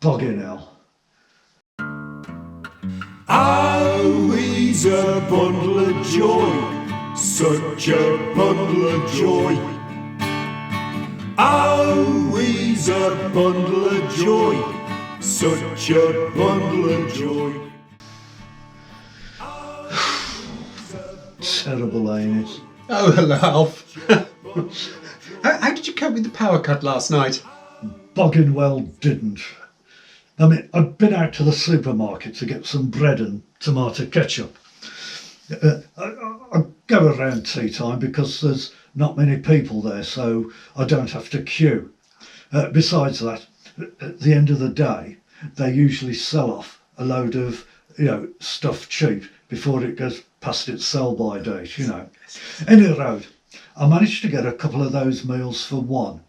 Bugging hell. Oh, he's a bundle of joy, such a bundle of joy. Oh, he's a bundle of joy, such a bundle of joy. Terrible, ain't it? Oh, hello, Alf. How did you cope with the power cut last night? Bugging well didn't. I mean, I'd been out to the supermarket to get some bread and tomato ketchup. I go around tea time because there's not many people there, so I don't have to queue. Besides that, at the end of the day, they usually sell off a load of, stuff cheap before it goes past its sell-by date, Any road, I managed to get a couple of those meals for one,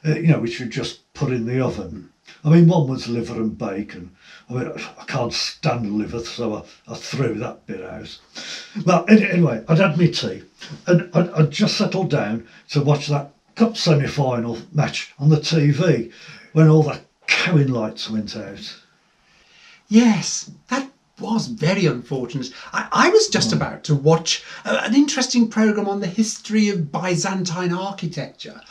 which you just put in the oven. I mean, one was liver and bacon. I mean, I can't stand liver, so I threw that bit out. Well, anyway, I'd had my tea, and I'd just settled down to watch that cup semi-final match on the TV when all the cowing lights went out. Yes, that was very unfortunate. I was just about to watch an interesting programme on the history of Byzantine architecture.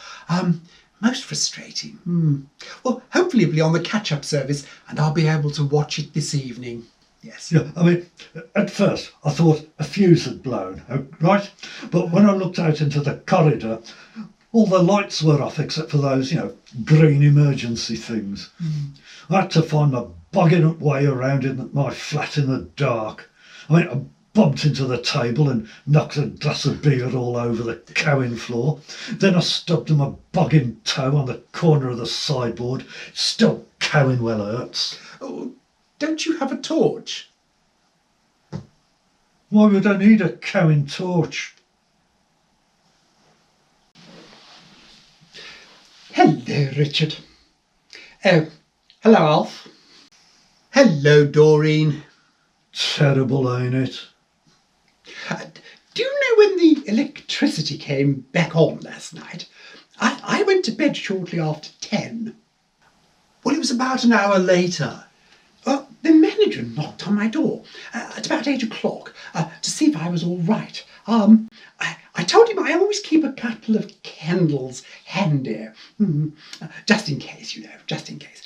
Most frustrating. Well, hopefully it'll be on the catch-up service and I'll be able to watch it this evening. Yes. Yeah, I mean, at first I thought a fuse had blown, right? But when I looked out into the corridor, all the lights were off except for those, green emergency things. I had to find my bugging up way around in my flat in the dark. I mean, I bumped into the table and knocked a glass of beer all over the cowing floor. Then I stubbed my bugging toe on the corner of the sideboard. Still cowing well hurts. Oh, don't you have a torch? Why would I need a cowing torch? Hello, Richard. Oh, hello, Alf. Hello, Doreen. Terrible, ain't it? Do you know when the electricity came back on last night? I went to bed shortly after 10. Well, it was about an hour later. The manager knocked on my door at about 8 o'clock to see if I was all right. I told him I always keep a couple of candles handy, just in case, just in case.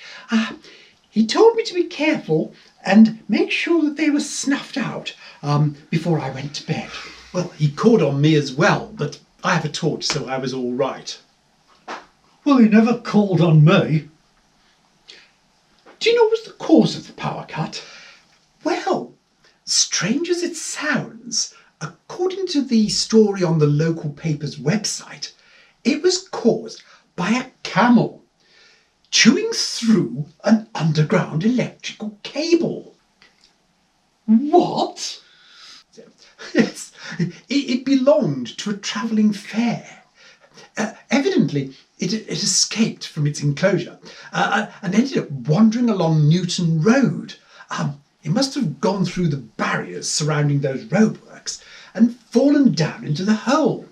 He told me to be careful and make sure that they were snuffed out before I went to bed. Well, he called on me as well, but I have a torch, so I was all right. Well, he never called on me. Do you know what was the cause of the power cut? Well, strange as it sounds, according to the story on the local paper's website, it was caused by a camel chewing through an underground electrical cable. What? Yes, it belonged to a travelling fair. Evidently, it escaped from its enclosure and ended up wandering along Newton Road. It must have gone through the barriers surrounding those roadworks and fallen down into the hole.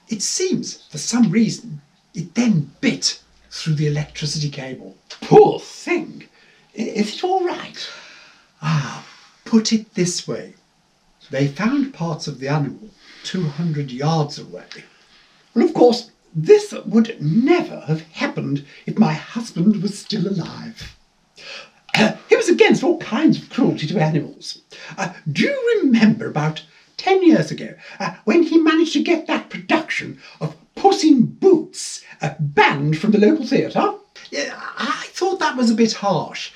It seems, for some reason, it then bit through the electricity cable. Poor thing. Is it all right? Put it this way. They found parts of the animal 200 yards away. Well, of course, this would never have happened if my husband was still alive. He was against all kinds of cruelty to animals. Do you remember about 10 years ago when he managed to get that production of Puss in Boots banned from the local theatre? Yeah, I thought that was a bit harsh.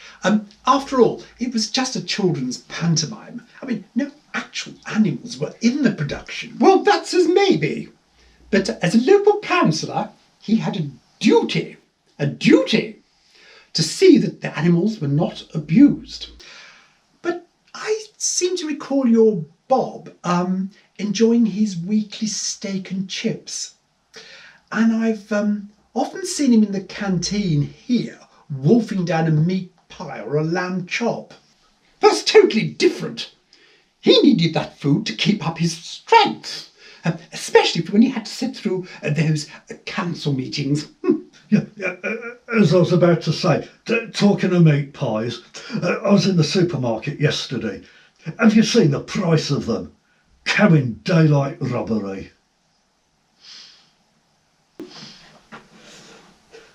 After all, it was just a children's pantomime. I mean, no actual animals were in the production. Well, that's as may be. But as a local councillor, he had a duty to see that the animals were not abused. But I seem to recall your Bob enjoying his weekly steak and chips. And I've often seen him in the canteen here, wolfing down a meat pie or a lamb chop. That's totally different. He needed that food to keep up his strength, especially when he had to sit through those council meetings. As I was about to say, talking of meat pies, I was in the supermarket yesterday. Have you seen the price of them? Cabin daylight robbery.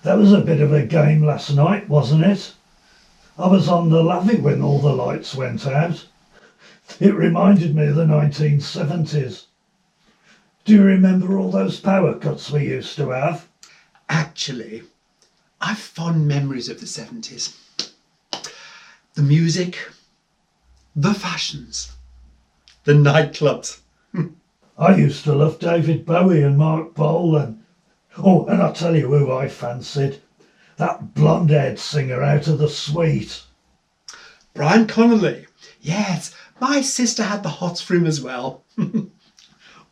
That was a bit of a game last night, wasn't it? I was on the lavvy when all the lights went out. It reminded me of the 1970s. Do you remember all those power cuts we used to have? Actually, I've fond memories of the 70s. The music, the fashions, the nightclubs. I used to love David Bowie and Mark Bolan. Oh, and I'll tell you who I fancied. That blonde-haired singer out of the Suite. Brian Connolly. Yes, my sister had the hots for him as well.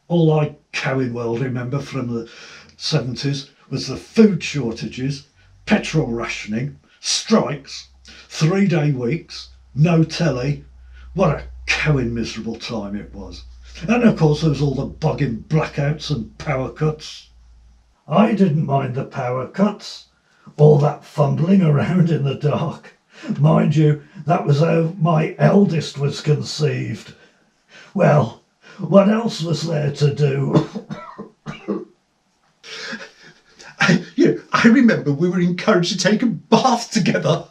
All I Cowan World remember from the 70s was the food shortages, petrol rationing, strikes, 3-day weeks, no telly. What a Cowan miserable time it was. And of course there was all the bogging blackouts and power cuts. I didn't mind the power cuts, all that fumbling around in the dark. Mind you, that was how my eldest was conceived. Well, what else was there to do? I remember we were encouraged to take a bath together.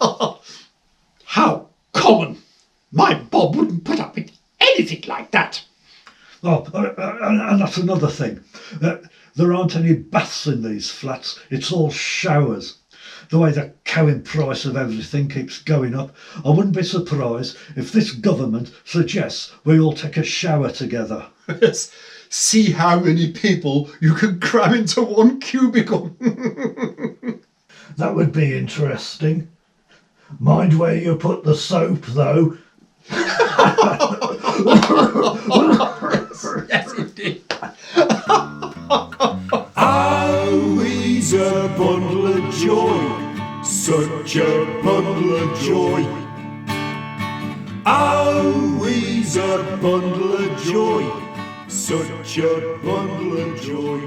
How common! My Bob wouldn't put up with anything like that. Oh, and that's another thing. There aren't any baths in these flats. It's all showers. The way the Cowan price of everything keeps going up, I wouldn't be surprised if this government suggests we all take a shower together. Yes. See how many people you can cram into one cubicle. That would be interesting. Mind where you put the soap, though. Yes, indeed. Oh, he's a bundle of joy, such a bundle of joy. Oh, he's a bundle of joy, such a bundle of joy.